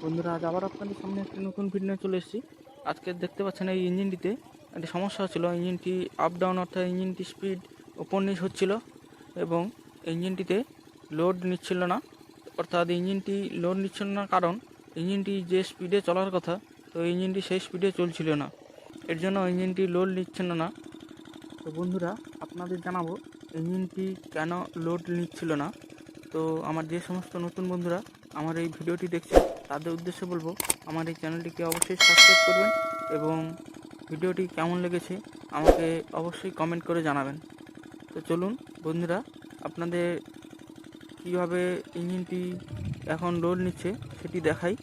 বন্ধুরা, আজ আবার আপনাদের সামনে একটি নতুন ভিডিও নিয়ে চলে এসেছি। আজকে দেখতে পাচ্ছেন এই ইঞ্জিনটিতে একটি সমস্যা হচ্ছিল। ইঞ্জিনটি আপ ডাউন অর্থাৎ ইঞ্জিনটি স্পিড ওপর নিচ হচ্ছিল এবং ইঞ্জিনটিতে লোড নিচ্ছিল না। অর্থাৎ ইঞ্জিনটি লোড নিচ্ছিল না কারণ ইঞ্জিনটি যে স্পিডে চলার কথা, তো ইঞ্জিনটি সেই স্পিডে চলছিল না। এর জন্য ইঞ্জিনটি লোড নিচ্ছিল না। তো বন্ধুরা, আপনাদের জানাবো ইঞ্জিনটি কেন লোড নিচ্ছিল না। তো আমার যে সমস্ত নতুন বন্ধুরা আমার এই ভিডিওটি দেখছে তাদের উদ্দেশ্যে বলবো, আমার এই চ্যানেলটিকে অবশ্যই সাবস্ক্রাইব করবেন এবং ভিডিওটি কেমন লেগেছে আমাকে অবশ্যই কমেন্ট করে জানাবেন। তো চলুন বন্ধুরা, আপনাদের কীভাবে ইঞ্জিনটি এখন লোড নিচ্ছে সেটি দেখাই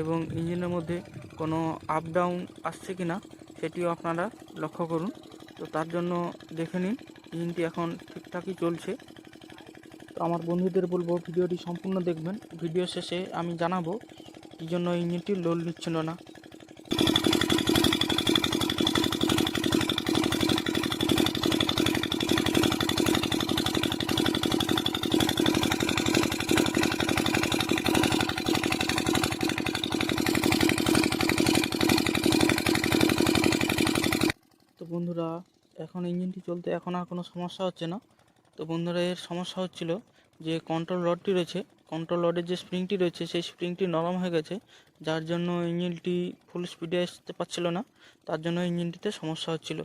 এবং ইঞ্জিনের মধ্যে কোনো আপ ডাউন আসছে কি না সেটিও আপনারা লক্ষ্য করুন। তো তার জন্য দেখে নিন ইঞ্জিনটি এখন ঠিকঠাকই চলছে। তো আমার বন্ধুদের বলবো ভিডিওটি সম্পূর্ণ দেখবেন। ভিডিও শেষে আমি জানাবো কী জন্য ইঞ্জিনটি লোড নিচ্ছিল না। তো বন্ধুরা, এখন ইঞ্জিনটি চলতে এখন আর কোনো সমস্যা হচ্ছে না। তো বন্ধুরা, এর সমস্যা হচ্ছিল যে কন্ট্রোল রডটি রয়েছে, কন্ট্রোল রডের যে স্প্রিংটি রয়েছে সেই স্প্রিংটি নরম হয়ে গেছে, যার জন্য ইঞ্জিনটি ফুল স্পিডে আসতে পারছিল না। তার জন্য ইঞ্জিনটিতে সমস্যা হচ্ছিল।